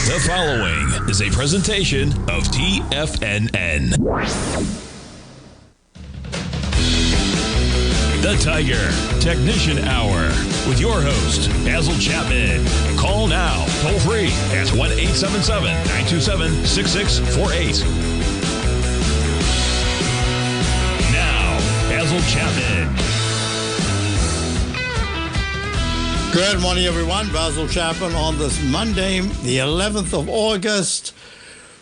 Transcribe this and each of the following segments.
The following is a presentation of TFNN. The Tiger Technician Hour with your host, Basil Chapman. Call now, toll free at 1-877-927-6648. Now, Basil Chapman. Good morning, everyone. Basil Chapman on this Monday, the 11th of August.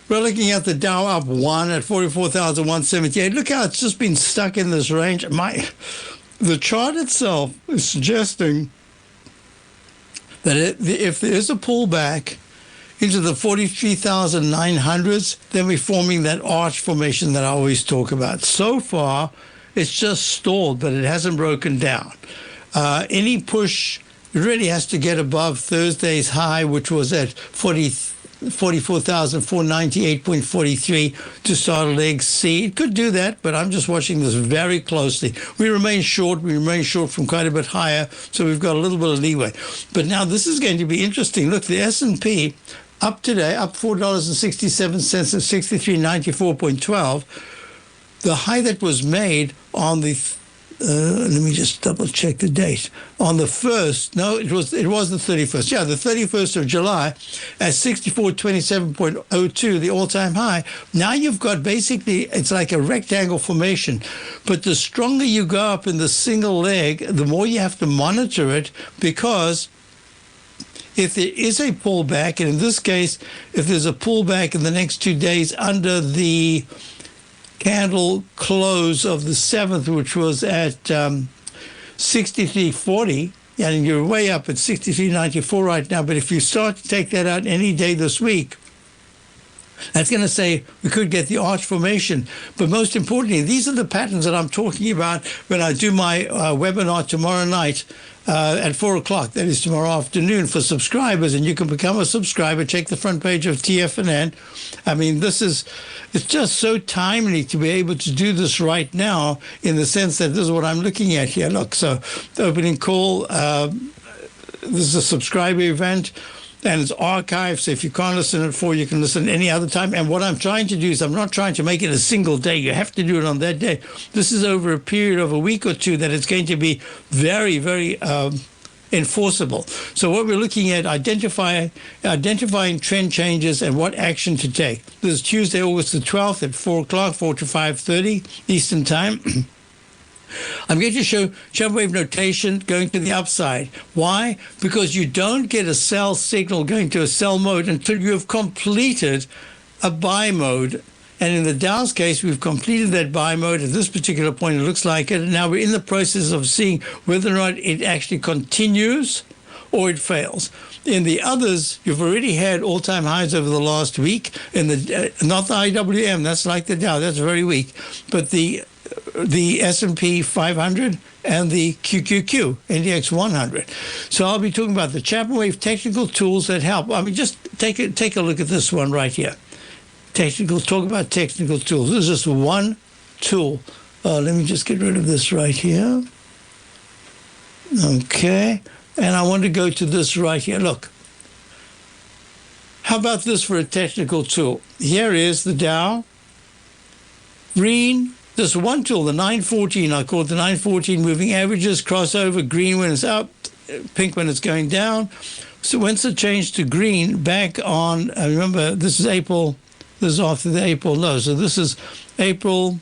We're looking at the Dow up 1 at 44,178. Look how it's just been stuck in this range. The chart itself is suggesting that if there is a pullback into the 43,900s, then we're forming that arch formation that I always talk about. So far, it's just stalled, but it hasn't broken down. Any push really has to get above Thursday's high, which was at 44,498.43 to start a leg C. It could do that, but I'm just watching this very closely. We remain short. We remain short from quite a bit higher, so we've got a little bit of leeway. But now this is going to be interesting. Look, the S&P up today, up $4.67 at 6394.12. The high that was made on the let me just double check the date. On the 1st, no, it was the 31st. Yeah, the 31st of July at 6427.02, the all-time high. Now you've got basically, it's like a rectangle formation. But the stronger you go up in the single leg, the more you have to monitor it, because if there is a pullback, and in this case, if there's a pullback in the next 2 days under the candle close of the 7th, which was at 63.40, and you're way up at 63.94 right now. But if you start to take that out any day this week, that's going to say we could get the arch formation. But most importantly, these are the patterns that I'm talking about when I do my webinar tomorrow night at 4 o'clock. That is tomorrow afternoon for subscribers, and you can become a subscriber. Check the front page of TFNN. I mean, it's just so timely to be able to do this right now, in the sense that this is what I'm looking at here. Look, so the opening call, this is a subscriber event, and it's archived, so if you can't listen at 4, you can listen any other time. And what I'm trying to do is, I'm not trying to make it a single day. You have to do it on that day. This is over a period of a week or two that it's going to be very, very enforceable. So what we're looking at, identifying trend changes and what action to take. This is Tuesday, August the 12th at 4 o'clock, 4 to 5:30 Eastern Time. I'm going to show jump wave notation going to the upside. Why? Because you don't get a sell signal going to a sell mode until you have completed a buy mode. And in the Dow's case, we've completed that buy mode. At this particular point, it looks like it. And now we're in the process of seeing whether or not it actually continues or it fails. In the others, you've already had all-time highs over the last week. In the not the IWM, that's like the Dow, that's very weak. But the S&P 500 and the QQQ, NDX 100. So I'll be talking about the Chapman Wave technical tools that help. I mean, just take a look at this one right here. Talk about technical tools. This is just one tool. Let me just get rid of this right here. Okay. And I want to go to this right here. Look. How about this for a technical tool? Here is the Dow. Green. This one tool, the 914, I call it the 914 moving averages, crossover, green when it's up, pink when it's going down. So once it changed to green, back on, remember, this is April, this is after the April low. So this is April,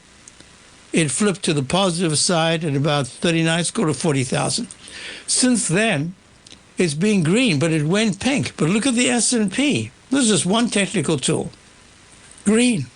it flipped to the positive side at about 39, scored to 40,000. Since then, it's been green, but it went pink. But look at the S&P. This is just one technical tool, green.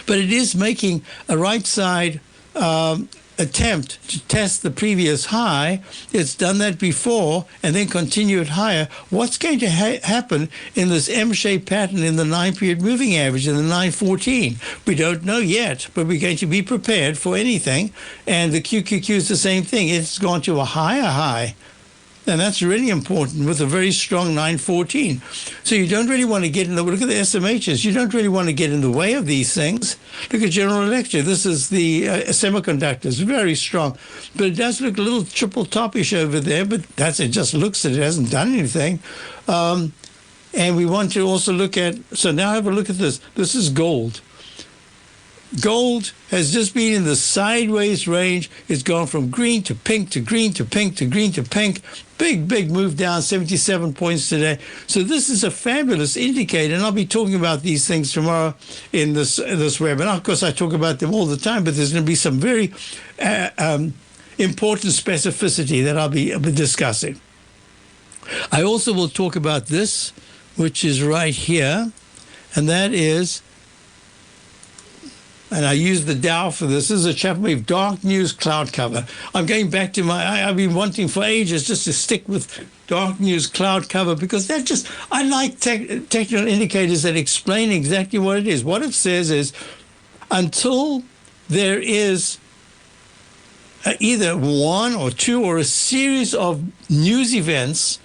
But it is making a right side attempt to test the previous high. It's done that before and then continued higher. What's going to happen in this M-shaped pattern in the 9-period moving average in the 914? We don't know yet, but we're going to be prepared for anything. And the QQQ is the same thing. It's gone to a higher high. And that's really important with a very strong 914. So you don't really want to get in the, look at the SMHs, you don't really want to get in the way of these things. Look at General Electric. This is the semiconductors, very strong. But it does look a little triple topish over there, but it just looks, it hasn't done anything. And we want to also look at, so now have a look at this. This is gold. Gold has just been in the sideways range. It's gone from green to pink to green to pink to green to pink. Big move down, 77 points today. So this is a fabulous indicator, and I'll be talking about these things tomorrow in this webinar. Of course, I talk about them all the time, but there's going to be some very important specificity that I'll be discussing. I also will talk about this, which is right here, and that is, and I use the Dow for this. This is a Chapman Wave dark news cloud cover. I'm going back to I've been wanting for ages just to stick with dark news cloud cover because that just, I like technical indicators that explain exactly what it is. What it says is until there is either one or two or a series of news events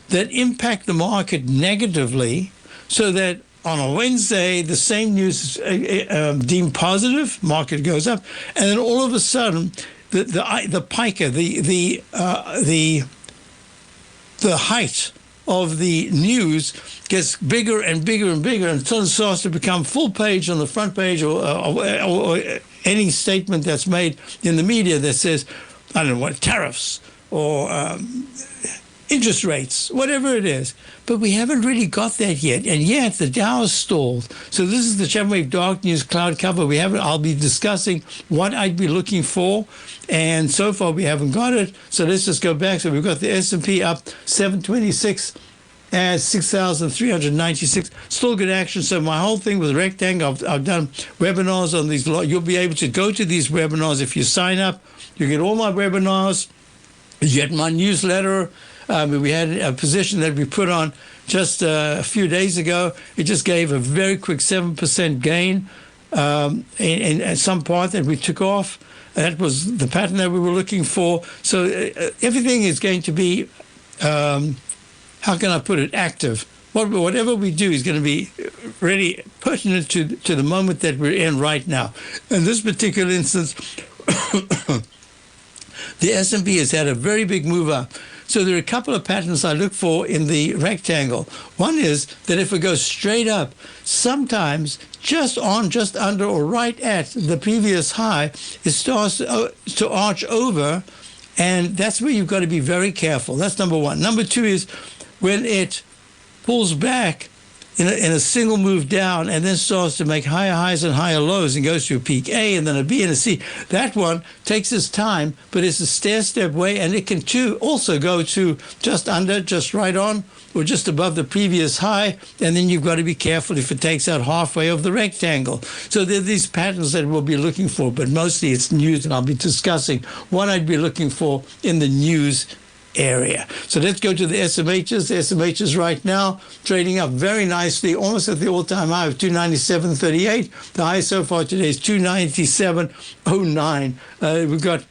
that impact the market negatively so that on a Wednesday, the same news is deemed positive, market goes up, and then all of a sudden, the piker, the height of the news gets bigger and bigger and bigger until it starts to become full page on the front page or any statement that's made in the media that says, I don't know what, tariffs or interest rates, whatever it is. But we haven't really got that yet. And yet the Dow is stalled. So this is the Chapman Wave Dark News Cloud cover. I'll be discussing what I'd be looking for. And so far we haven't got it. So let's just go back. So we've got the S&P up 726 at 6,396. Still good action. So my whole thing with Rectangle, I've done webinars on these. You'll be able to go to these webinars if you sign up. You get all my webinars. You get my newsletter. We had a position that we put on just a few days ago. It just gave a very quick 7% gain in some part that we took off. That was the pattern that we were looking for. So everything is going to be, how can I put it, active. Whatever we do is going to be really pertinent to the moment that we're in right now. In this particular instance, the S&P has had a very big move up. So there are a couple of patterns I look for in the rectangle. One is that if it goes straight up, sometimes just under, or right at the previous high, it starts to arch over, and that's where you've got to be very careful. That's number one. Number two is when it pulls back in a single move down and then starts to make higher highs and higher lows and goes to a peak A and then a B and a C. That one takes its time, but it's a stair-step way, and it can too also go to just under, just right on, or just above the previous high, and then you've got to be careful if it takes out halfway of the rectangle. So there are these patterns that we'll be looking for, but mostly it's news, and I'll be discussing what I'd be looking for in the news area. So let's go to the SMHs. The SMHs right now trading up very nicely, almost at the all-time high of 297.38. The high so far today is 297.09. We've got,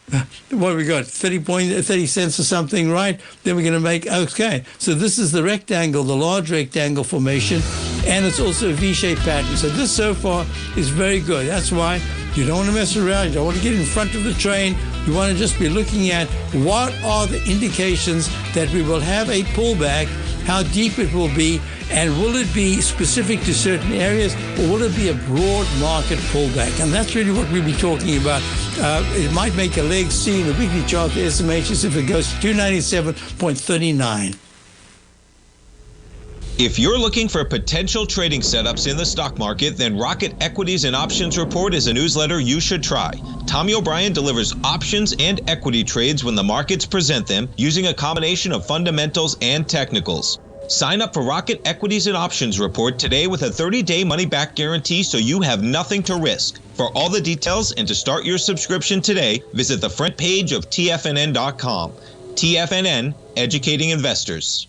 30 cents or something, right? Then we're going to make, okay. So this is the rectangle, the large rectangle formation, and it's also a V-shaped pattern. So this so far is very good. That's why you don't want to mess around. You don't want to get in front of the train. You want to just be looking at what are the indications that we will have a pullback, how deep it will be, and will it be specific to certain areas, or will it be a broad market pullback? And that's really what we'll be talking about. It might make a leg C in the weekly chart, the SMHs, if it goes to 297.39. If you're looking for potential trading setups in the stock market, then Rocket Equities and Options Report is a newsletter you should try. Tommy O'Brien delivers options and equity trades when the markets present them using a combination of fundamentals and technicals. Sign up for Rocket Equities and Options Report today with a 30-day money-back guarantee so you have nothing to risk. For all the details and to start your subscription today, visit the front page of TFNN.com. TFNN, educating investors.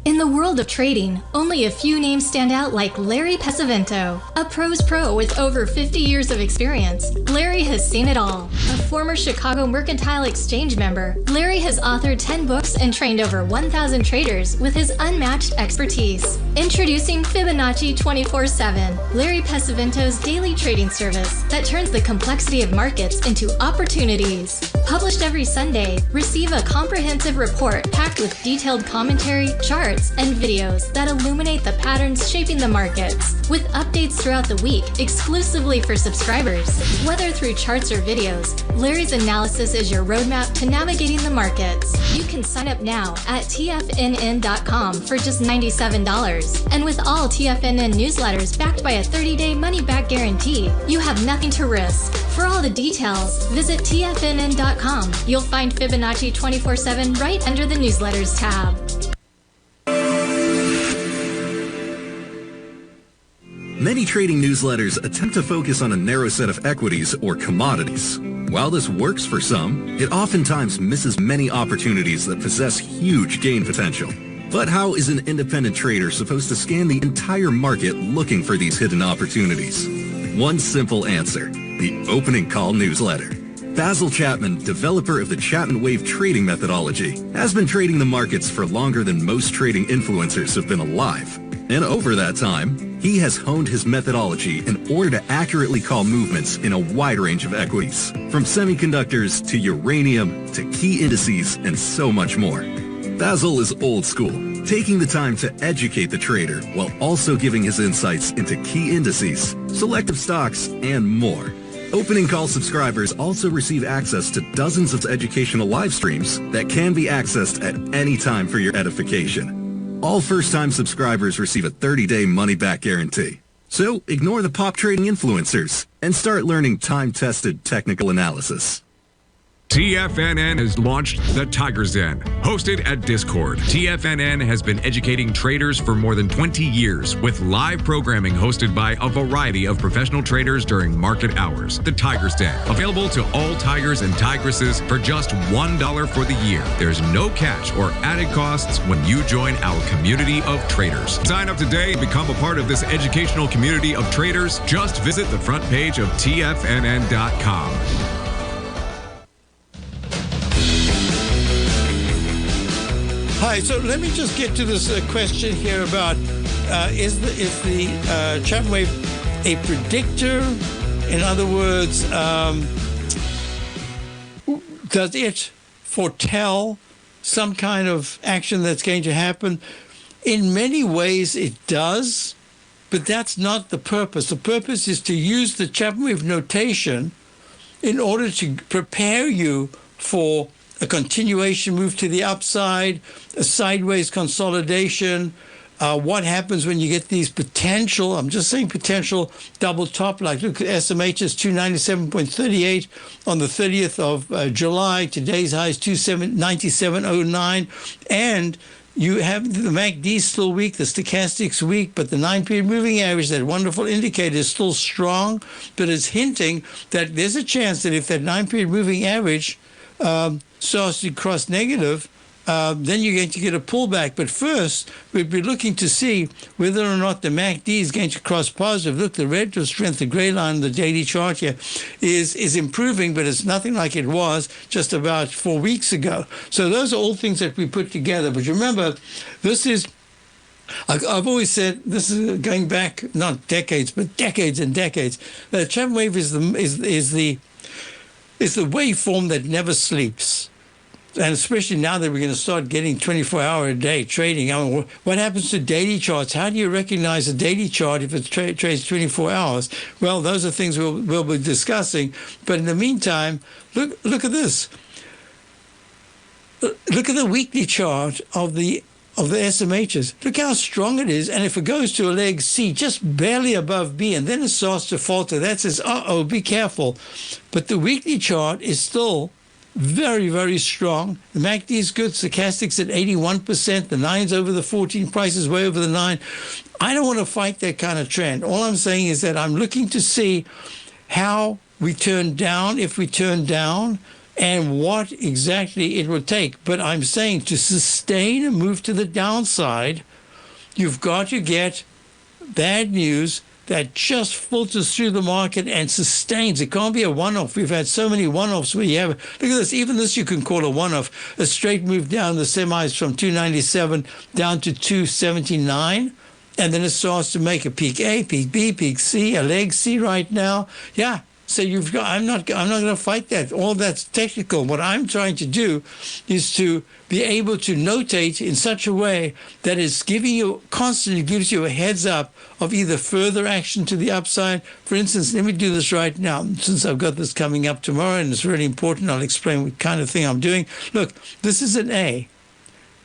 In the world of trading, only a few names stand out like Larry Pesavento, a pro's pro with over 50 years of experience. Larry has seen it all. A former Chicago Mercantile Exchange member, Larry has authored 10 books and trained over 1,000 traders with his unmatched expertise. Introducing Fibonacci 24/7, Larry Pesavento's daily trading service that turns the complexity of markets into opportunities. Published every Sunday, receive a comprehensive report packed with detailed commentary, charts, and videos that illuminate the patterns shaping the markets, with updates throughout the week exclusively for subscribers. Whether through charts or videos, Larry's analysis is your roadmap to navigating the markets. You can sign up now at TFNN.com for just $97. And with all TFNN newsletters backed by a 30-day money-back guarantee, you have nothing to risk. For all the details, visit TFNN.com. You'll find Fibonacci 24/7 right under the newsletters tab. Many trading newsletters attempt to focus on a narrow set of equities or commodities. While this works for some, it oftentimes misses many opportunities that possess huge gain potential. But how is an independent trader supposed to scan the entire market looking for these hidden opportunities? One simple answer: the opening call newsletter. Basil Chapman, developer of the Chapman Wave trading methodology, has been trading the markets for longer than most trading influencers have been alive. And over that time, he has honed his methodology in order to accurately call movements in a wide range of equities, from semiconductors to uranium to key indices and so much more. Basil is old school, taking the time to educate the trader while also giving his insights into key indices, selective stocks, and more. Opening call subscribers also receive access to dozens of educational live streams that can be accessed at any time for your edification. All first-time subscribers receive a 30-day money-back guarantee. So ignore the pop trading influencers and start learning time-tested technical analysis. TFNN has launched The Tiger's Den, hosted at Discord. TFNN has been educating traders for more than 20 years with live programming hosted by a variety of professional traders during market hours. The Tiger's Den, available to all tigers and tigresses for just $1 for the year. There's no catch or added costs when you join our community of traders. Sign up today and become a part of this educational community of traders. Just visit the front page of TFNN.com. Hi, so let me just get to this question here about is the Chapman Wave a predictor? In other words, does it foretell some kind of action that's going to happen? In many ways it does, but that's not the purpose. The purpose is to use the Chapman Wave notation in order to prepare you for a continuation move to the upside, a sideways consolidation, what happens when you get these potential, I'm just saying potential double top, like look, SMH is 297.38 on the 30th of July. Today's high is 297.09. And you have the MACD still weak, the stochastics weak, but the 9-period moving average, that wonderful indicator, is still strong, but it's hinting that there's a chance that if that 9-period moving average starts to cross negative, then you're going to get a pullback. But first, we'd be looking to see whether or not the MACD is going to cross positive. Look, the relative strength, the gray line on the daily chart here, is improving, but it's nothing like it was just about 4 weeks ago. So those are all things that we put together. But remember, this is, I've always said, this is going back not decades, but decades and decades. The Chapman Wave is the waveform that never sleeps. And especially now that we're going to start getting 24-hour-a-day trading. I mean, what happens to daily charts? How do you recognize a daily chart if it trades 24 hours? Well, those are things we'll be discussing. But in the meantime, look at this. Look at the weekly chart of the SMHs. Look how strong it is. And if it goes to a leg C, just barely above B, and then it starts to falter, that says, uh-oh, be careful. But the weekly chart is still very, very strong. The MACD is good. Stochastics at 81%. The 9's over the 14. Price is way over the 9. I don't want to fight that kind of trend. All I'm saying is that I'm looking to see how we turn down, if we turn down, and what exactly it will take. But I'm saying to sustain a move to the downside, you've got to get bad news that just filters through the market and sustains. It can't be a one-off. We've had so many one-offs where you have, look at this, even this you can call a one-off. A straight move down the semis from 297 down to 279. And then it starts to make a peak A, peak B, peak C, a leg C right now. Yeah. So you've got, I'm not going to fight that. All that's technical. What I'm trying to do is to be able to notate in such a way that it's giving you, constantly gives you a heads up of either further action to the upside. For instance, let me do this right now. Since I've got this coming up tomorrow and it's really important, I'll explain what kind of thing I'm doing. Look, this is an A.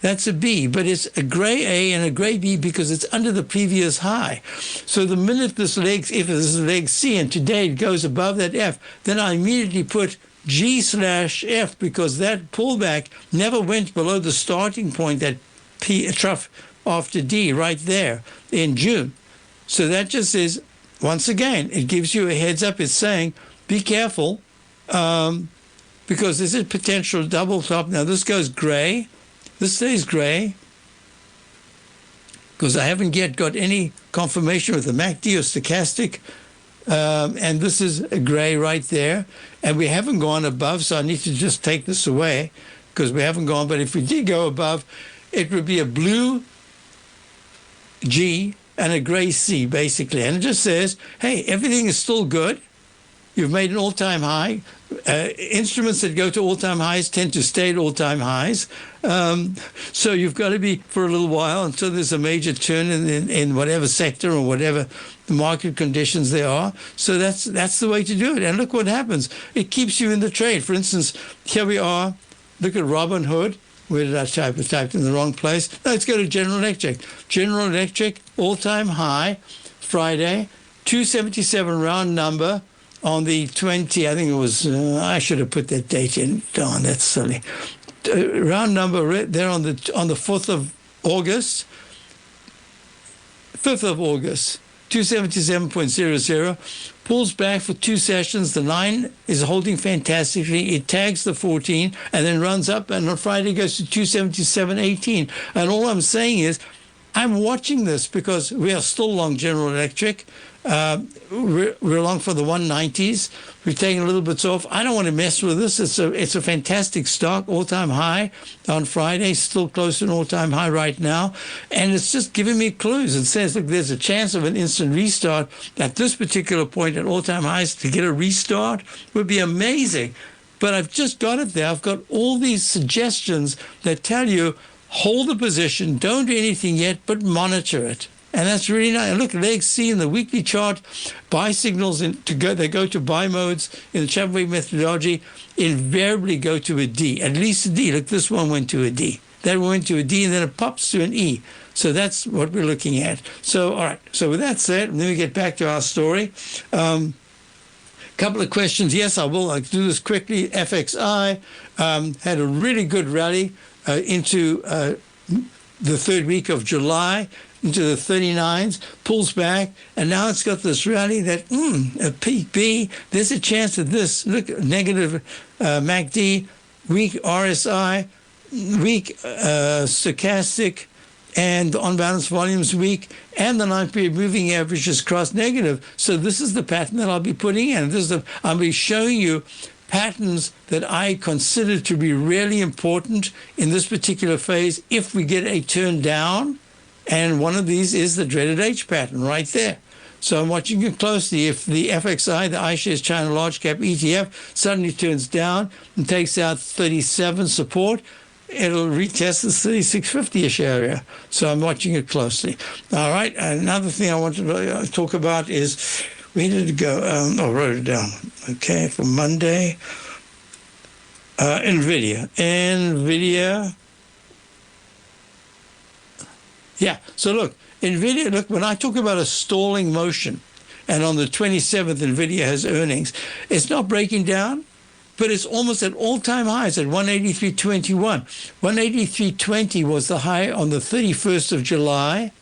That's a B, but it's a gray A and a gray B because it's under the previous high. So the minute this leg, if this is leg C and today it goes above that F, then I immediately put G/F because that pullback never went below the starting point, that P trough after D right there in June. So that just says, once again, it gives you a heads up. It's saying, be careful because this is potential double top. Now this goes gray. This stays gray because I haven't yet got any confirmation with the MACD or stochastic. And this is a gray right there. And we haven't gone above, so I need to just take this away because we haven't gone. But if we did go above, it would be a blue G and a gray C, basically. And it just says, hey, everything is still good. You've made an all-time high. Instruments that go to all-time highs tend to stay at all-time highs. So you've got to be for a little while until there's a major turn in whatever sector or whatever the market conditions there are. So that's the way to do it. And look what happens. It keeps you in the trade. For instance, here we are. Look at Robinhood. Where did I type? I typed in the wrong place. No, let's go to General Electric. General Electric, all-time high, Friday, 277 round number. On the 20, I think it was, I should have put that date in. Darn, that's silly. Round number there on the 4th of August, 5th of August, 277.00, pulls back for 2 sessions. The 9 is holding fantastically. It tags the 14 and then runs up, and on Friday goes to 277.18. And all I'm saying is, I'm watching this because we are still long General Electric. We're long for the 190s. We've taken a little bit off. I don't want to mess with this. It's a fantastic stock, all-time high on Friday, still close to an all-time high right now. And it's just giving me clues. It says, look, there's a chance of an instant restart at this particular point at all-time highs. To get a restart would be amazing. But I've just got it there. I've got all these suggestions that tell you, hold the position, don't do anything yet, but monitor it. And that's really nice. And look, leg C in the weekly chart, buy signals they go to buy modes in the Chapman methodology, invariably go to a D, at least a D. Look, this one went to a D. That went to a D, and then it pops to an E. So that's what we're looking at. So, all right. So with that said, let me get back to our story. Couple of questions. Yes, I will. I'll do this quickly. FXI had a really good rally into the third week of July, into the 39s, pulls back, and now it's got this rally that, a peak B, there's a chance that this, look, negative MACD, weak RSI, weak stochastic, and the on-balance volumes weak, and the 9-period moving average is cross negative. So this is the pattern that I'll be putting in. I'll be showing you patterns that I consider to be really important in this particular phase if we get a turn down. And one of these is the dreaded H pattern right there. So I'm watching it closely. If the FXI, the iShares China Large Cap ETF, suddenly turns down and takes out 37 support, it'll retest the 3650-ish area. So I'm watching it closely. All right. Another thing I want to talk about is, where did it go? I wrote it down. Okay, for Monday. NVIDIA. Yeah, so look, NVIDIA, look, when I talk about a stalling motion, and on the 27th, NVIDIA has earnings, it's not breaking down, but it's almost at all-time highs at 183.21. 183.20 was the high on the 31st of July,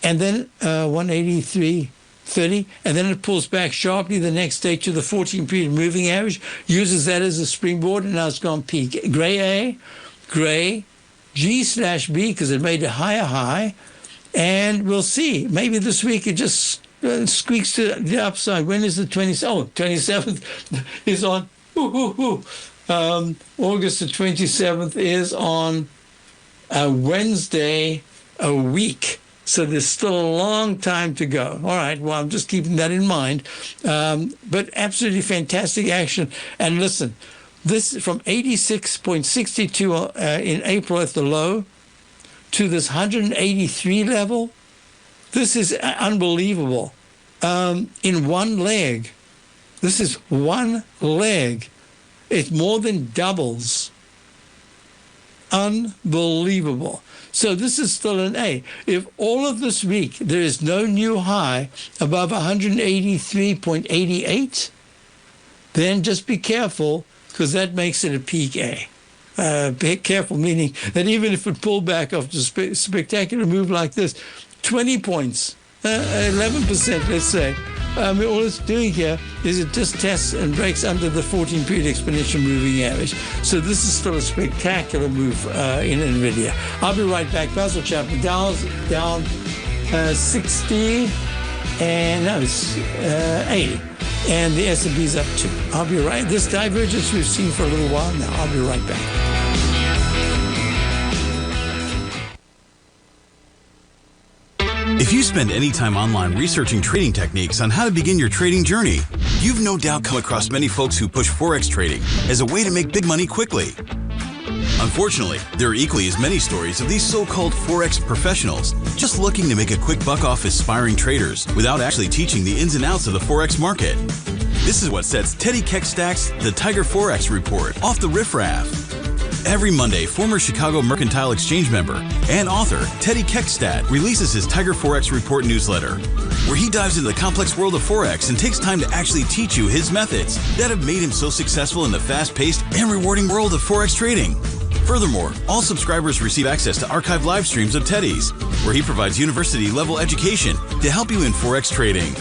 and then 183.30, and then it pulls back sharply the next day to the 14-period moving average, uses that as a springboard, and now it's gone peak. Gray A, gray, G/B because it made a higher high, and we'll see. Maybe this week it just squeaks to the upside. When is the 27th? Oh, 27th is on. August the 27th is on a Wednesday a week. So there's still a long time to go. All right, well, I'm just keeping that in mind. But absolutely fantastic action. And listen, this from 86.62 in April at the low to this 183 level, this is unbelievable. In one leg. This is one leg. It more than doubles. Unbelievable. So this is still an A. If all of this week there is no new high above 183.88, then just be careful, because that makes it a peak A. Be careful, meaning that even if it pulled back after a spectacular move like this, 20 points, 11%, let's say, all it's doing here is it just tests and breaks under the 14-period exponential moving average. So this is still a spectacular move in NVIDIA. I'll be right back. Basil Chapman, down 60, and no, it's 80. And the S&P's up 2. I'll be right. This divergence we've seen for a little while now. I'll be right back. If you spend any time online researching trading techniques on how to begin your trading journey, you've no doubt come across many folks who push Forex trading as a way to make big money quickly. Unfortunately, there are equally as many stories of these so-called Forex professionals just looking to make a quick buck off aspiring traders without actually teaching the ins and outs of the Forex market. This is what sets Teddy Keckstack's The Tiger Forex Report off the riffraff. Every Monday, former Chicago Mercantile Exchange member and author Teddy Keckstack releases his Tiger Forex Report newsletter, where he dives into the complex world of Forex and takes time to actually teach you his methods that have made him so successful in the fast-paced and rewarding world of Forex trading. Furthermore, all subscribers receive access to archived live streams of Teddy's, where he provides university-level education to help you in Forex trading.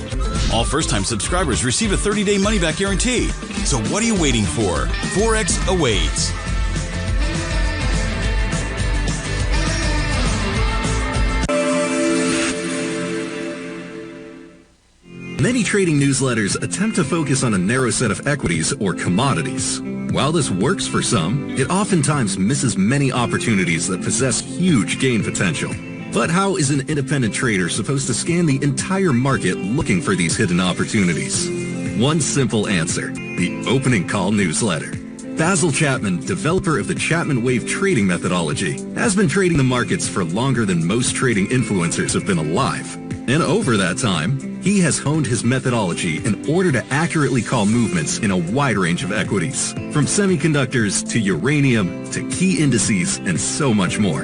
All first-time subscribers receive a 30-day money-back guarantee. So what are you waiting for? Forex awaits. Many trading newsletters attempt to focus on a narrow set of equities or commodities. While this works for some, it oftentimes misses many opportunities that possess huge gain potential. But how is an independent trader supposed to scan the entire market looking for these hidden opportunities? One simple answer: the opening call newsletter. Basil Chapman, developer of the Chapman Wave trading methodology, has been trading the markets for longer than most trading influencers have been alive. And over that time, he has honed his methodology in order to accurately call movements in a wide range of equities, from semiconductors to uranium to key indices and so much more.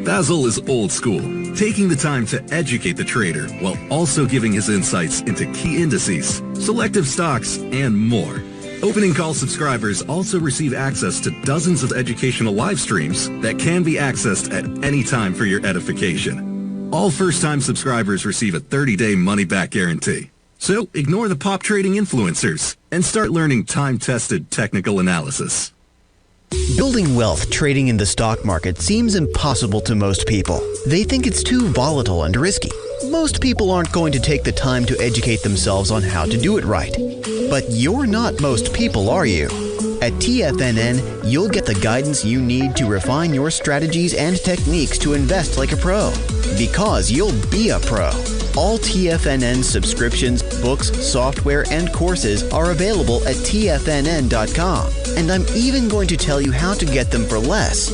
Basil is old school, taking the time to educate the trader while also giving his insights into key indices, selective stocks, and more. Opening call subscribers also receive access to dozens of educational live streams that can be accessed at any time for your edification. All first-time subscribers receive a 30-day money-back guarantee. So ignore the pop trading influencers and start learning time-tested technical analysis. Building wealth trading in the stock market seems impossible to most people. They think it's too volatile and risky. Most people aren't going to take the time to educate themselves on how to do it right. But you're not most people, are you? At TFNN, you'll get the guidance you need to refine your strategies and techniques to invest like a pro. Because you'll be a pro. All TFNN subscriptions, books, software, and courses are available at TFNN.com. And I'm even going to tell you how to get them for less.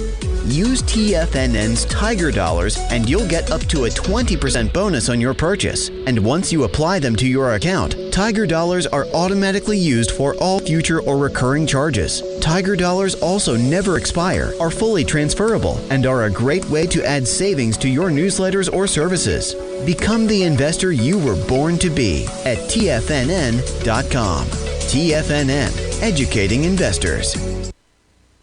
Use TFNN's Tiger Dollars and you'll get up to a 20% bonus on your purchase. And once you apply them to your account, Tiger Dollars are automatically used for all future or recurring charges. Tiger Dollars also never expire, are fully transferable, and are a great way to add savings to your newsletters or services. Become the investor you were born to be at TFNN.com. TFNN, educating investors.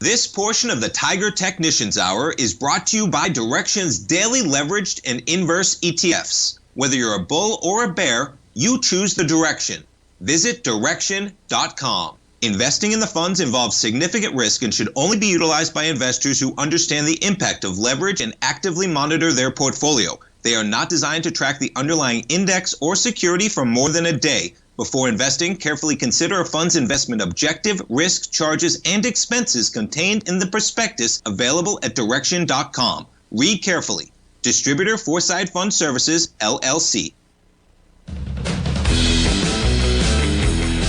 This portion of the Tiger Technicians Hour is brought to you by Direxion's daily leveraged and inverse ETFs. Whether you're a bull or a bear, you choose the direction. Visit Direxion.com. Investing in the funds involves significant risk and should only be utilized by investors who understand the impact of leverage and actively monitor their portfolio. They are not designed to track the underlying index or security for more than a day. Before investing, carefully consider a fund's investment objective, risk, charges, and expenses contained in the prospectus available at Direxion.com. Read carefully. Distributor Foreside Fund Services, LLC.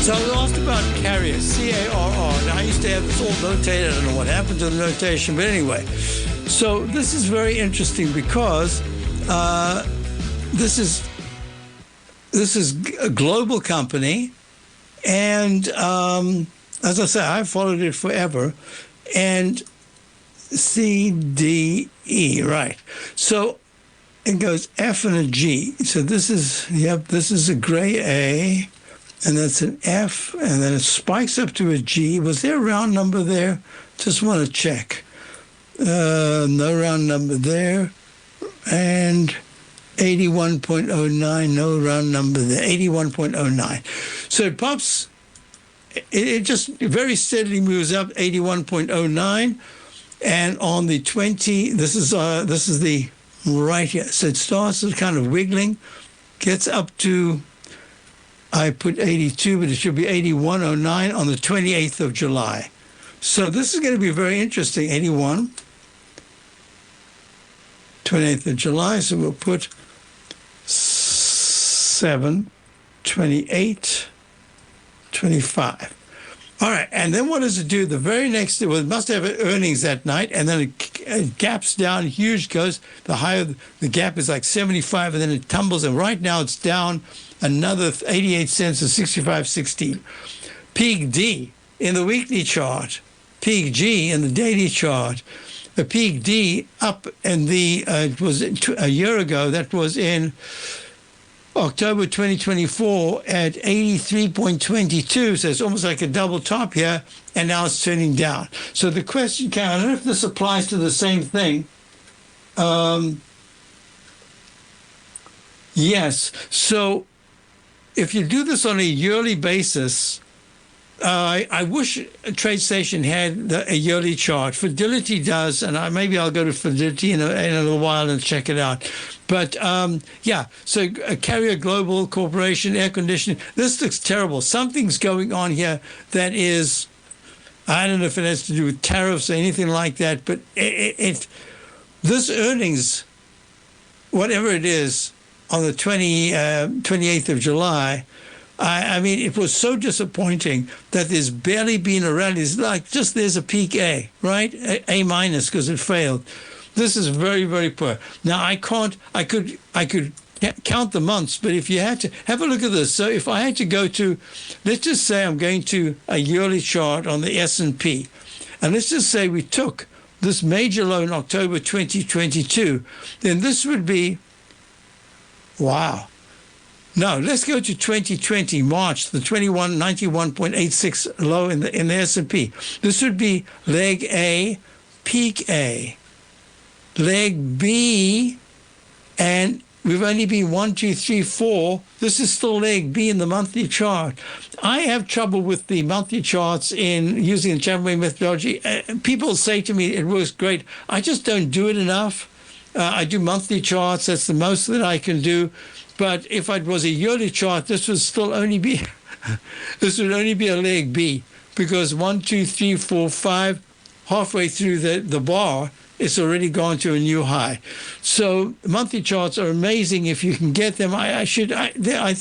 So I was asked about carrier, C-A-R-R. Now, I used to have this all notated. I don't know what happened to the notation, but anyway. So this is very interesting because this is a global company, and as I say, I've followed it forever. And CDE, right? So it goes F and a G. So this is a gray A, and that's an F, and then it spikes up to a G. Was there a round number there? Just want to check. No round number there. And 81.09, no round number there, 81.09. So it pops, it just very steadily moves up, 81.09. And on the 20, this is the right here. So it starts kind of wiggling, gets up to, I put 82, but it should be 81.09 on the 28th of July. So this is going to be very interesting, 81. 28th of July, so we'll put 7, 28, 25. All right, and then what does it do? The very next day, well, it must have earnings that night, and then it gaps down huge, goes the higher, the gap is like 75, and then it tumbles, and right now it's down another 88 cents to 65.16. Peak D in the weekly chart, peak G in the daily chart. The peak D up in the, it was a year ago, that was in October 2024 at 83.22, so it's almost like a double top here, and now it's turning down. So the question, I don't know if this applies to the same thing. Yes, so if you do this on a yearly basis, I wish TradeStation had a yearly chart. Fidelity does, and maybe I'll go to Fidelity in a little while and check it out. But yeah, so Carrier Global Corporation, air conditioning. This looks terrible. Something's going on here that is, I don't know if it has to do with tariffs or anything like that, but this earnings, whatever it is, on the 28th of July, I mean, it was so disappointing that there's barely been a rally. It's like just there's a peak A, right? A minus because it failed. This is very, very poor. Now, I could count the months, but if you had to, have a look at this. So if I had to go to, let's just say I'm going to a yearly chart on the S&P, and let's just say we took this major low in October 2022, then this would be, wow. No, let's go to 2020, March, the 91.86 low in the S&P. This would be leg A, peak A, leg B, and we've only been 1, 2, 3, 4. This is still leg B in the monthly chart. I have trouble with the monthly charts in using the Chapman methodology. People say to me it works great. I just don't do it enough. I do monthly charts. That's the most that I can do. But if it was a yearly chart, this would still only be this would only be a leg B, because 1, 2, 3, 4, 5, halfway through the bar, it's already gone to a new high. So monthly charts are amazing if you can get them. There are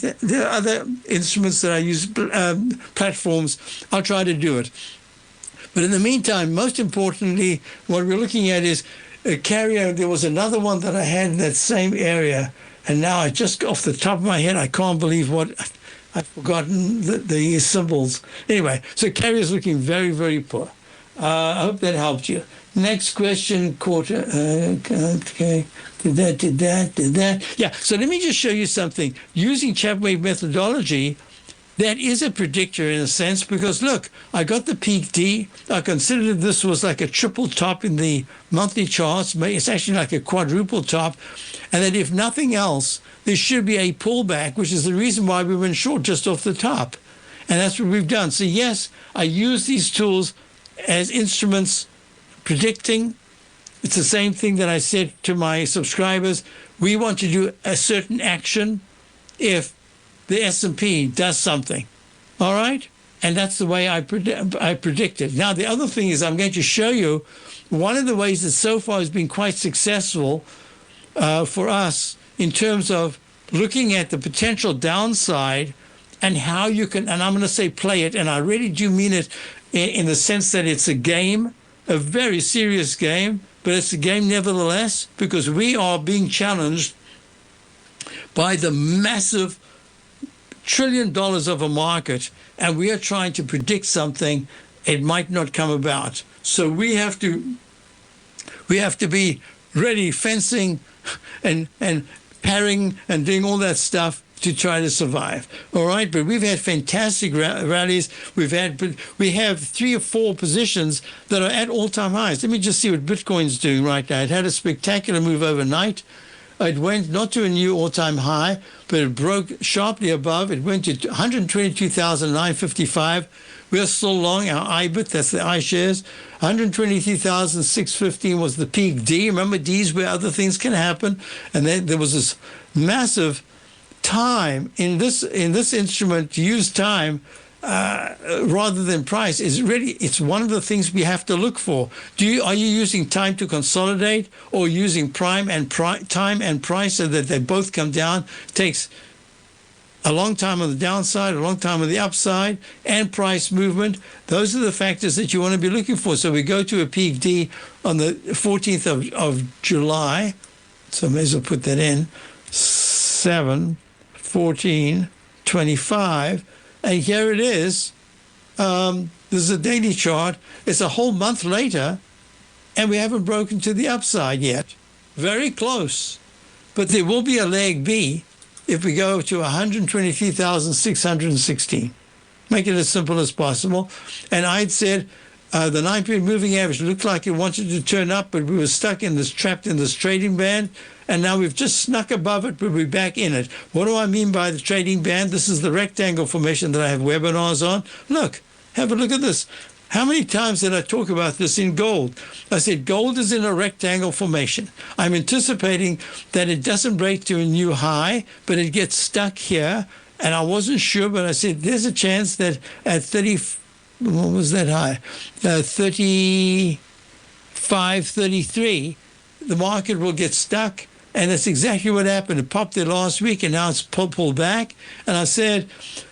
other instruments that I use, platforms. I'll try to do it. But in the meantime, most importantly, what we're looking at is a Carrier. There was another one that I had in that same area. And now I just, off the top of my head, I can't believe what, I've forgotten the symbols. Anyway, so Carrier's looking very, very poor. I hope that helped you. Next question, quarter, okay, did that. Yeah, so let me just show you something. Using Chapman methodology, that is a predictor in a sense, because look, I got the peak D. I considered this was like a triple top in the monthly charts. It's actually like a quadruple top. And that if nothing else, there should be a pullback, which is the reason why we went short just off the top. And that's what we've done. So yes, I use these tools as instruments predicting. It's the same thing that I said to my subscribers. we want to do a certain action if the S&P does something. All right? And that's the way I predict it. Now, the other thing is I'm going to show you one of the ways that so far has been quite successful for us in terms of looking at the potential downside and how you can, and I'm going to say play it, and I really do mean it in the sense that it's a game, a very serious game, but it's a game nevertheless, because we are being challenged by the massive $1 trillion of a market, and we are trying to predict something. It might not come about. So we have to be ready, fencing and parrying and doing all that stuff to try to survive. All right, but we've had fantastic rallies. We have 3 or 4 positions that are at all-time highs. Let me just see what Bitcoin's doing right now. It had a spectacular move overnight. It went not to a new all-time high, but it broke sharply above. It went to 122,955. We're still long. Our IBIT, that's the iShares, 123,615 was the peak D. Remember, D's where other things can happen. And then there was this massive time in this instrument to use time rather than price. It's one of the things we have to look for. Are you using time to consolidate, or using time and price so that they both come down? It takes a long time on the downside, a long time on the upside, and price movement. Those are the factors that you want to be looking for. So we go to a peak D on the 14th of July. So I may as well put that in. 7/14/25. And here it is. This is a daily chart. It's a whole month later, and we haven't broken to the upside yet. Very close. But there will be a leg B if we go to 123,616. Make it as simple as possible. And I'd said the 9-period moving average looked like it wanted to turn up, but we were trapped in this trading band. And now we've just snuck above it, but we're back in it. What do I mean by the trading band? This is the rectangle formation that I have webinars on. Look, have a look at this. How many times did I talk about this in gold? I said gold is in a rectangle formation. I'm anticipating that it doesn't break to a new high, but it gets stuck here. And I wasn't sure, but I said there's a chance that at 30, what was that high? 35, 33, the market will get stuck. And that's exactly what happened. It popped there last week, and now it's pulled back. And I said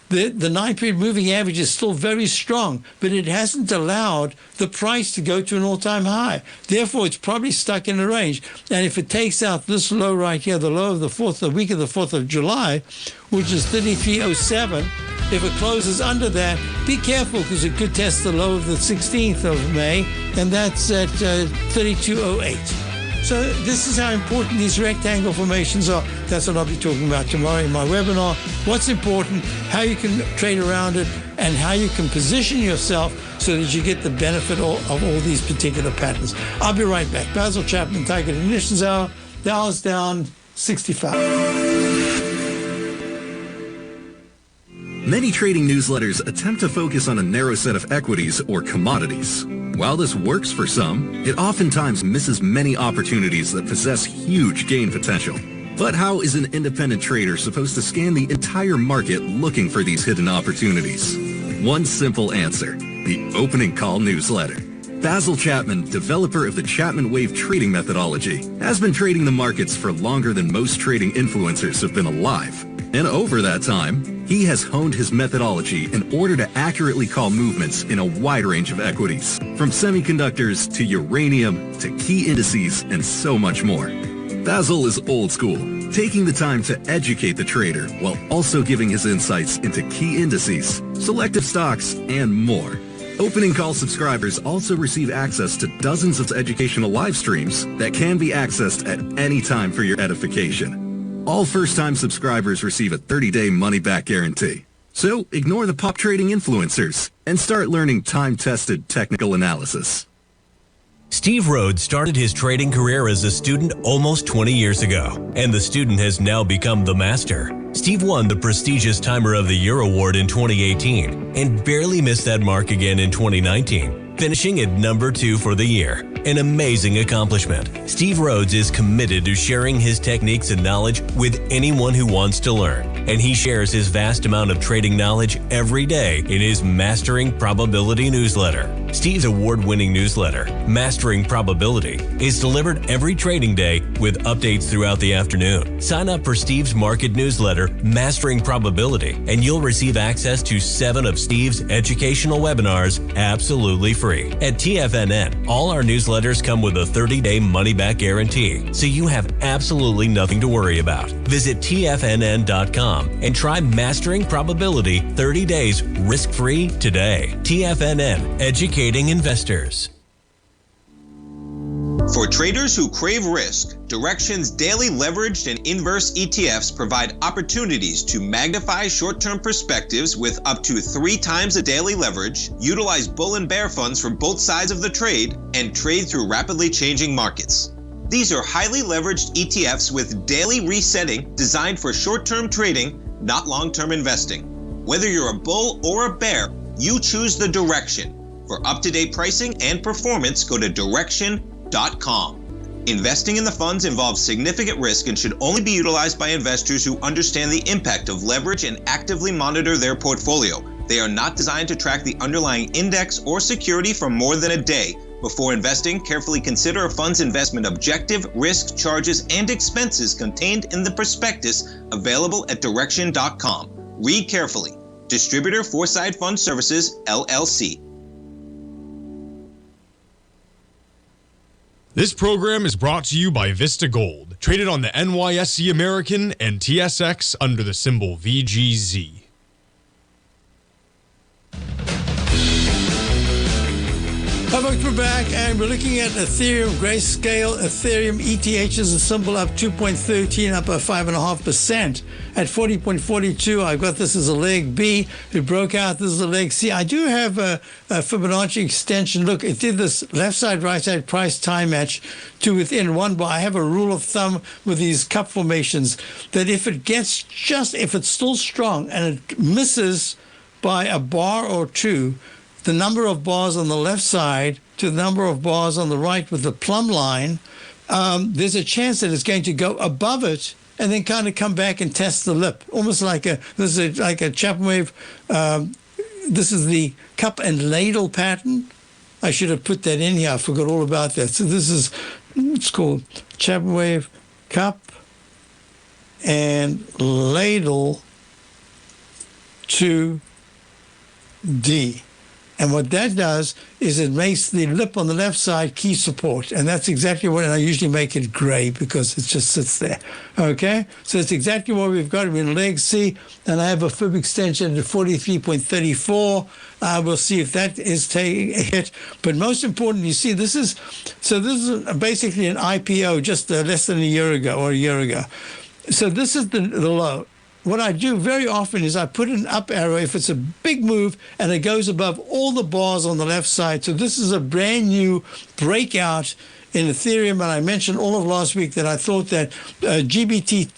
the 9-period moving average is still very strong, but it hasn't allowed the price to go to an all-time high. Therefore, it's probably stuck in a range. And if it takes out this low right here, the low of the week of the 4th of July, which is 33.07, if it closes under that, be careful, because it could test the low of the 16th of May, and that's at 32.08. So this is how important these rectangle formations are. That's what I'll be talking about tomorrow in my webinar. What's important, how you can trade around it, and how you can position yourself so that you get the benefit of all these particular patterns. I'll be right back. Basil Chapman, Tiger Ignitions Hour. Dow's down 65. Many trading newsletters attempt to focus on a narrow set of equities or commodities. While this works for some, it oftentimes misses many opportunities that possess huge gain potential. But how is an independent trader supposed to scan the entire market looking for these hidden opportunities? One simple answer: the opening call newsletter. Basil Chapman, developer of the Chapman Wave trading methodology, has been trading the markets for longer than most trading influencers have been alive. And over that time, he has honed his methodology in order to accurately call movements in a wide range of equities, from semiconductors to uranium to key indices and so much more. Basil is old school, taking the time to educate the trader while also giving his insights into key indices, selective stocks, and more. Opening call subscribers also receive access to dozens of educational live streams that can be accessed at any time for your edification. All first-time subscribers receive a 30-day money-back guarantee. So ignore the pop trading influencers and start learning time-tested technical analysis. Steve Rhodes started his trading career as a student almost 20 years ago, and the student has now become the master. Steve won the prestigious Timer of the Year award in 2018 and barely missed that mark again in 2019, finishing at number 2 for the year. an amazing accomplishment. Steve Rhodes is committed to sharing his techniques and knowledge with anyone who wants to learn, and he shares his vast amount of trading knowledge every day in his Mastering Probability newsletter. Steve's award-winning newsletter, Mastering Probability, is delivered every trading day with updates throughout the afternoon. Sign up for Steve's market newsletter, Mastering Probability, and you'll receive access to 7 of Steve's educational webinars absolutely free. At TFNN, all our newsletters come with a 30-day money-back guarantee, so you have absolutely nothing to worry about. Visit TFNN.com and try Mastering Probability 30 days risk-free today. TFNN, educating investors. For traders who crave risk, Direxion's daily leveraged and inverse ETFs provide opportunities to magnify short-term perspectives with up to 3 times a daily leverage, utilize bull and bear funds from both sides of the trade, and trade through rapidly changing markets. These are highly leveraged ETFs with daily resetting designed for short-term trading, not long-term investing. Whether you're a bull or a bear, you choose the Direxion. For up-to-date pricing and performance, go to Direxion.com. Investing in the funds involves significant risk and should only be utilized by investors who understand the impact of leverage and actively monitor their portfolio. They are not designed to track the underlying index or security for more than a day. Before investing, carefully consider a fund's investment objective, risk, charges, and expenses contained in the prospectus available at Direxion.com. Read carefully. Distributor Foreside Fund Services, LLC. This program is brought to you by Vista Gold, traded on the NYSE American and TSX under the symbol VGZ. Hi folks, we're back and we're looking at Ethereum Grayscale. Ethereum ETH is a symbol up 2.13, up by 5.5%. At 40.42, I've got this as a leg B. It broke out. This is a leg C. I do have a Fibonacci extension. Look, it did this left side, right side price time match to within 1 bar. I have a rule of thumb with these cup formations that if it gets if it's still strong and it misses by a bar or 2, the number of bars on the left side to the number of bars on the right with the plumb line, there's a chance that it's going to go above it and then kind of come back and test the lip, almost like this is like a Chapman wave. This is the cup and ladle pattern. I should have put that in here. I forgot all about that. So this is, it's called Chapman wave, cup and ladle to D. And what that does is it makes the lip on the left side key support. And that's exactly what, and I usually make it gray because it just sits there. Okay? So it's exactly what we've got. We're in leg C, and I have a fib extension at 43.34. We'll see if that is taking a hit. But most important, you see, this is basically an IPO just less than a year ago. So this is the low. What I do very often is I put an up arrow if it's a big move and it goes above all the bars on the left side. So this is a brand new breakout in Ethereum. And I mentioned all of last week that I thought that GBTC,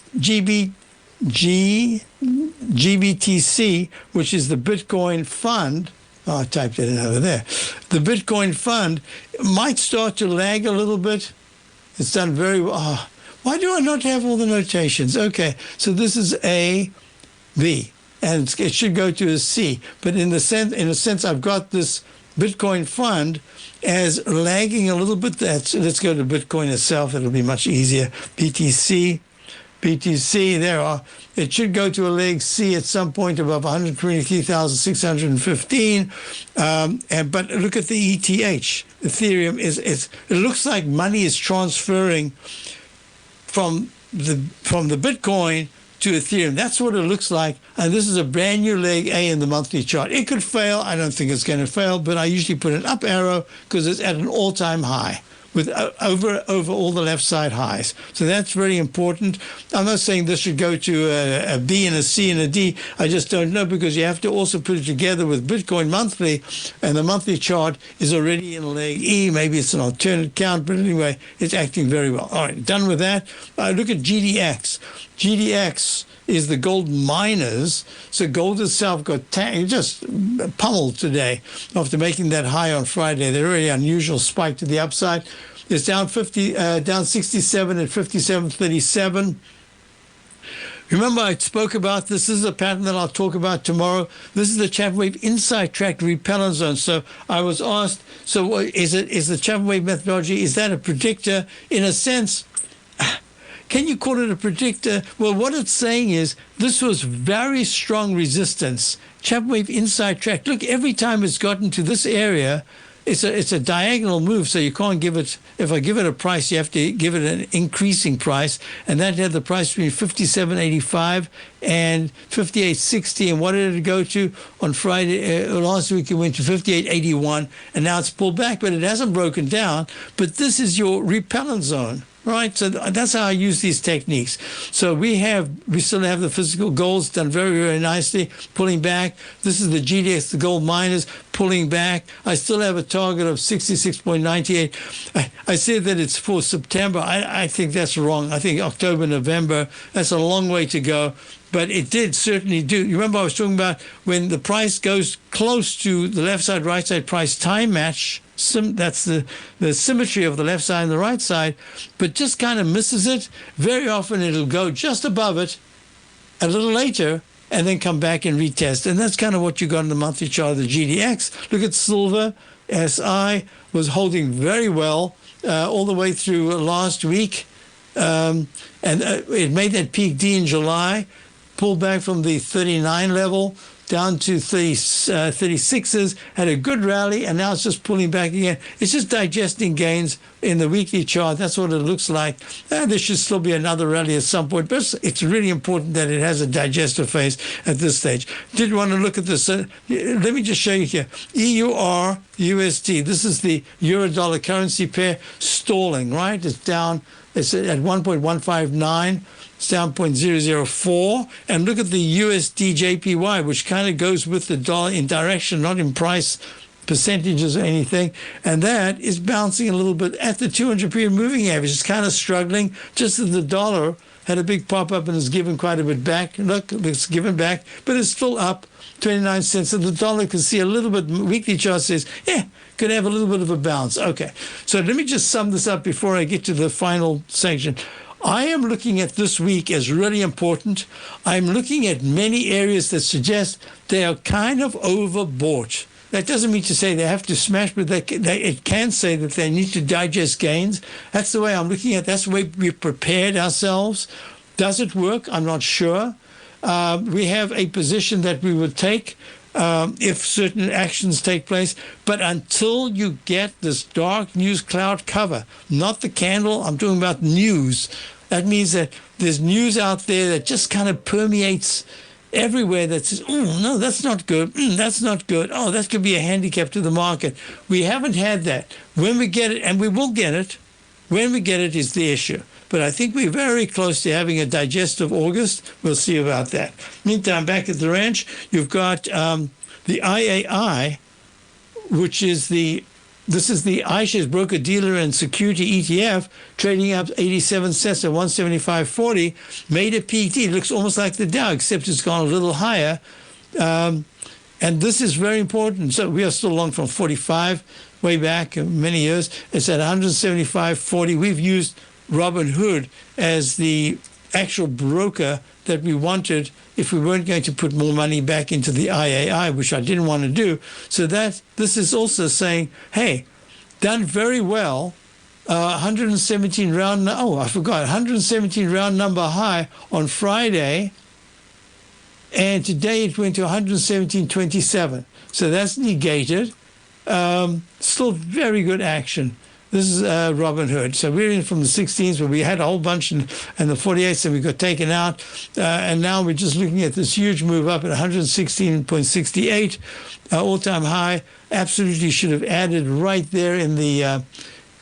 which is the Bitcoin fund, I typed it in over there, the Bitcoin fund might start to lag a little bit. It's done very well. Why do I not have all the notations? Okay, so this is A, B, and it should go to a C. But in a sense, I've got this Bitcoin fund as lagging a little bit. Let's go to Bitcoin itself. It'll be much easier. BTC, there are. It should go to a leg C at some point above 123,615. But look at the ETH. Ethereum it looks like money is transferring from the Bitcoin to Ethereum. That's what it looks like. And this is a brand new leg A in the monthly chart. It could fail. I don't think it's going to fail, but I usually put an up arrow because it's at an all-time high with over all the left side highs. So that's very important. I'm not saying this should go to a B and a C and a D. I just don't know because you have to also put it together with Bitcoin monthly, and the monthly chart is already in leg E. Maybe it's an alternate count, but anyway, it's acting very well. All right, done with that. Look at GDX. GDX is the gold miners. So gold itself got just pummeled today after making that high on Friday. The really unusual spike to the upside. is down 67 at 57.37. Remember, I spoke about this. This is a pattern that I'll talk about tomorrow. This is the Chapman Wave Inside Track Repellent Zone. So I was asked, so is the Chapman Wave methodology, is that a predictor? In a sense, can you call it a predictor? Well, what it's saying is this was very strong resistance. Chapman Wave Inside Track. Look, every time it's gotten to this area, it's a diagonal move, so you can't give it, if I give it a price, you have to give it an increasing price, and that had the price between 57.85 and 58.60, and what did it go to on Friday? Last week it went to 58.81, and now it's pulled back, but it hasn't broken down. But this is your repellent zone. Right, so that's how I use these techniques. So we still have the physical goals done very, very nicely, pulling back. This is the GDX, the gold miners, pulling back. I still have a target of 66.98. I said that it's for September. I think that's wrong. I think October, November, that's a long way to go. But it did certainly do. You remember I was talking about when the price goes close to the left side, right side price time match. That's the symmetry of the left side and the right side, but just kind of misses it. Very often it'll go just above it a little later and then come back and retest. And that's kind of what you got in the monthly chart of the GDX. Look at silver. SI was holding very well all the way through last week. And it made that peak D in July, pulled back from the 39 level down to 36s, had a good rally, and now it's just pulling back again. It's just digesting gains in the weekly chart. That's what it looks like. There should still be another rally at some point, but it's really important that it has a digestive phase at this stage. Did want to look at this. Let me just show you here. EUR USD. This is the euro-dollar currency pair stalling, right? It's down. It's at 1.159. It's down 0.004. And look at the USD JPY, which kind of goes with the dollar in direction, not in price percentages or anything. And that is bouncing a little bit at the 200-period moving average. It's kind of struggling, just as the dollar had a big pop-up and has given quite a bit back. Look, it's given back, but it's still up 29 cents. And the dollar can see a little bit, weekly chart says, could have a little bit of a bounce. Okay, so let me just sum this up before I get to the final section. I am looking at this week as really important. I'm looking at many areas that suggest they are kind of overbought. That doesn't mean to say they have to smash, but it can say that they need to digest gains. That's the way I'm looking at it. That's the way we prepared ourselves. Does it work? I'm not sure. We have a position that we would take if certain actions take place. But until you get this dark news cloud cover, not the candle, I'm talking about news. That means that there's news out there that just kind of permeates everywhere that says, oh, no, that's not good. That's not good. Oh, that could be a handicap to the market. We haven't had that. When we get it, and we will get it, when we get it is the issue. But I think we're very close to having a digestive August. We'll see about that. Meantime, back at the ranch, you've got the IAI, which is this is the iShares Broker Dealer and Security ETF, trading up 87 cents at 175.40, made a PT. It looks almost like the Dow, except it's gone a little higher. And this is very important. So we are still long from 45, way back many years. It's at 175.40. We've used Robinhood as the actual broker that we wanted if we weren't going to put more money back into the IAI, which I didn't want to do. So that this is also saying, hey, done very well. 117 round. Oh, I forgot. 117 round number high on Friday, and today it went to 117.27. So that's negated. Still very good action. This is Robinhood. So we're in from the 16s, where we had a whole bunch in the 48s, and we got taken out. And now we're just looking at this huge move up at 116.68, all-time high. Absolutely should have added right there in the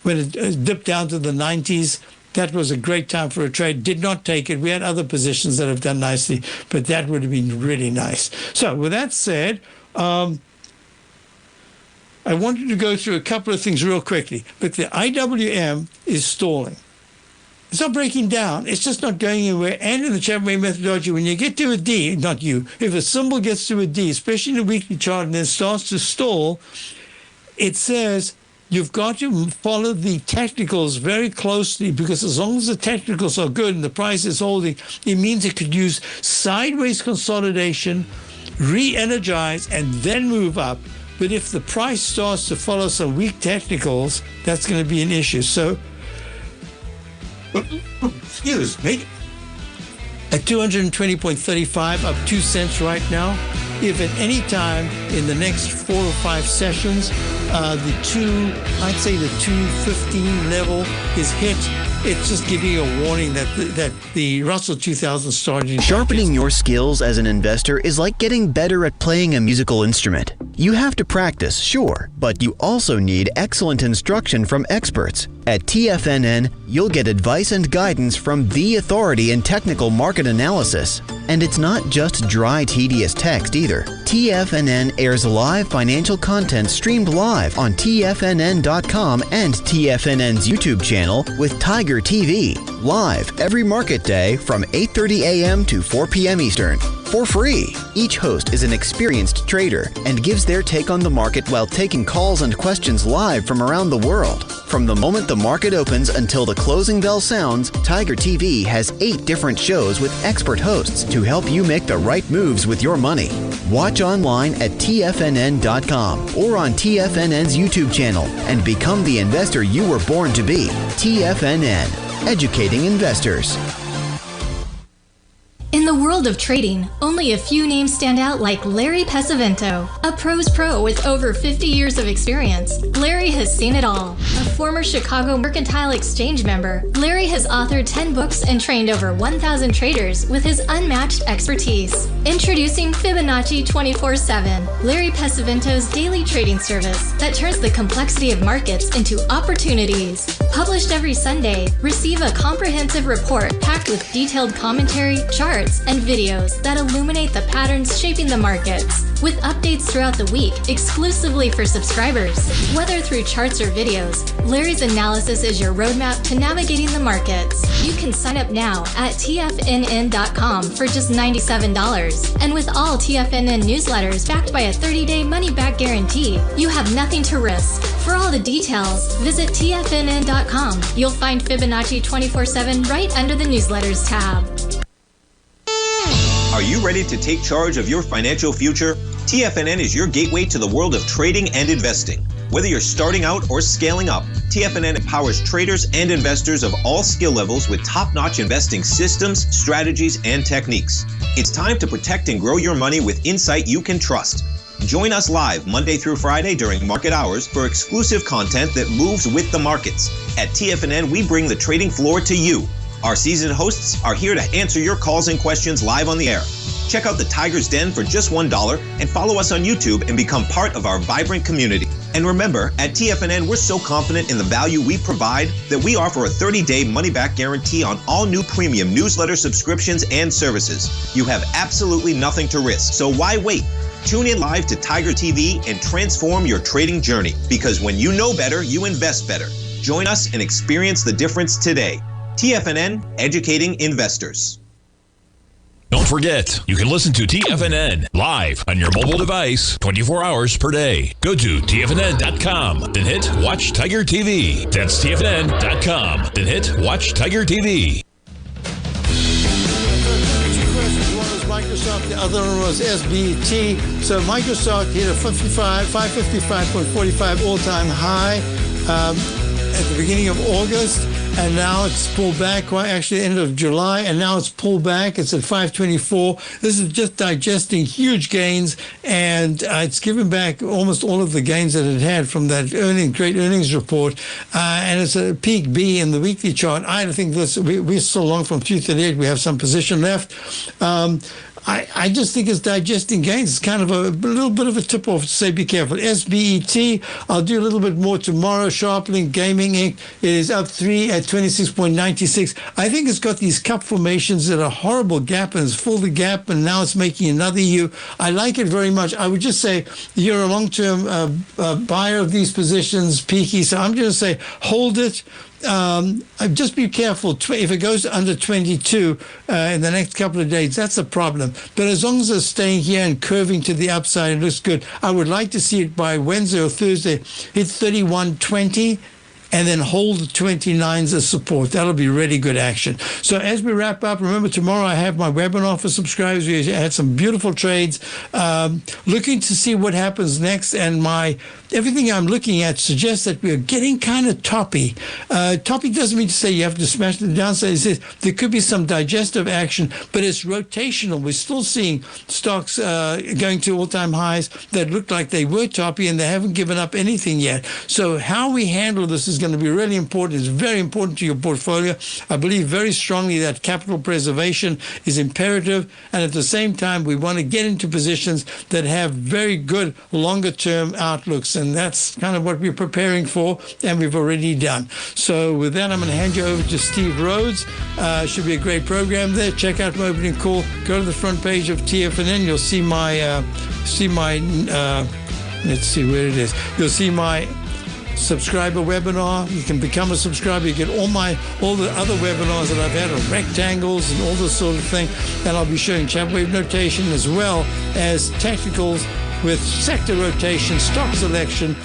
when it dipped down to the 90s. That was a great time for a trade. Did not take it. We had other positions that have done nicely, but that would have been really nice. So with that said, I wanted to go through a couple of things real quickly. Look, the IWM is stalling. It's not breaking down. It's just not going anywhere. And in the Chapman methodology, when you get to a D, not you, if a symbol gets to a D, especially in the weekly chart, and then starts to stall, it says you've got to follow the technicals very closely, because as long as the technicals are good and the price is holding, it means it could use sideways consolidation, re-energize, and then move up. But if the price starts to follow some weak technicals, that's going to be an issue. So, excuse me, at 220.35, up 2 cents right now. If at any time in the next 4 or 5 sessions, I'd say the 215 level is hit, it's just giving you a warning that the Russell 2000 started. Sharpening your skills as an investor is like getting better at playing a musical instrument. You have to practice, sure, but you also need excellent instruction from experts. At TFNN, you'll get advice and guidance from the authority in technical market analysis. And it's not just dry, tedious text either. TFNN airs live financial content streamed live on TFNN.com and TFNN's YouTube channel with Tiger TV, live every market day from 8:30 a.m. to 4 p.m. Eastern, for free. Each host is an experienced trader and gives their take on the market while taking calls and questions live from around the world. From the moment the market opens until the closing bell sounds, Tiger TV has 8 different shows with expert hosts to help you make the right moves with your money. Watch online at TFNN.com or on TFNN's YouTube channel and become the investor you were born to be. TFNN, educating investors. In the world of trading, only a few names stand out like Larry Pesavento, a pro's pro with over 50 years of experience. Larry has seen it all. A former Chicago Mercantile Exchange member, Larry has authored 10 books and trained over 1,000 traders with his unmatched expertise. Introducing Fibonacci 24/7, Larry Pesavento's daily trading service that turns the complexity of markets into opportunities. Published every Sunday, receive a comprehensive report packed with detailed commentary, charts, and videos that illuminate the patterns shaping the markets, with updates throughout the week exclusively for subscribers. Whether through charts or videos, Larry's analysis is your roadmap to navigating the markets. You can sign up now at TFNN.com for just $97. And with all TFNN newsletters backed by a 30-day money-back guarantee, you have nothing to risk. For all the details, visit TFNN.com. You'll find Fibonacci 24/7 right under the newsletters tab. Are you ready to take charge of your financial future? TFNN is your gateway to the world of trading and investing. Whether you're starting out or scaling up, TFNN empowers traders and investors of all skill levels with top-notch investing systems, strategies, and techniques. It's time to protect and grow your money with insight you can trust. Join us live Monday through Friday during market hours for exclusive content that moves with the markets. At TFNN, we bring the trading floor to you. Our seasoned hosts are here to answer your calls and questions live on the air. Check out the Tiger's Den for just $1 and follow us on YouTube and become part of our vibrant community. And remember, at TFNN, we're so confident in the value we provide that we offer a 30-day money-back guarantee on all new premium newsletter subscriptions and services. You have absolutely nothing to risk, so why wait? Tune in live to Tiger TV and transform your trading journey, because when you know better, you invest better. Join us and experience the difference today. TFNN, educating investors. Don't forget, you can listen to TFNN live on your mobile device 24 hours per day. Go to TFNN.com, then hit Watch Tiger TV. That's TFNN.com, then hit Watch Tiger TV. One was Microsoft, the other one was SBT. So Microsoft hit a 555.45 all-time high at the beginning of August. And now it's pulled back, actually end of July, and now it's pulled back. It's at 524. This is just digesting huge gains, and it's given back almost all of the gains that it had from that great earnings report. And it's a peak B in the weekly chart. I think we're still long from 238. We have some position left. I just think it's digesting gains. It's kind of a little bit of a tip-off to say be careful. SBET, I'll do a little bit more tomorrow. Sharplink Gaming Inc. It is up 3 at 26.96. I think it's got these cup formations that are horrible gap, and it's filled the gap, and now it's making another U. I like it very much. I would just say you're a long-term buyer of these positions, peaky, so I'm going to say hold it. Just be careful. If it goes under 22 in the next couple of days, that's a problem. But as long as it's staying here and curving to the upside, it looks good. I would like to see it by Wednesday or Thursday hit 31.20 and then hold the 29s as support. That'll be really good action. So as we wrap up, remember tomorrow I have my webinar for subscribers. We had some beautiful trades. Looking to see what happens next, and everything I'm looking at suggests that we're getting kind of toppy. Toppy doesn't mean to say you have to smash the downside. It says there could be some digestive action, but it's rotational. We're still seeing stocks going to all-time highs that look like they were toppy, and they haven't given up anything yet. So how we handle this is going to be really important. It's very important to your portfolio. I believe very strongly that capital preservation is imperative, and at the same time, we want to get into positions that have very good longer-term outlooks, and that's kind of what we're preparing for, and we've already done. So with that, I'm going to hand you over to Steve Rhodes. Should be a great program there. Check out my opening call. Go to the front page of TFNN. You'll see my let's see where it is. You'll see my subscriber webinar. You can become a subscriber. You get all the other webinars that I've had on rectangles and all this sort of thing. And I'll be showing chart wave notation as well as technicals with sector rotation, stock selection,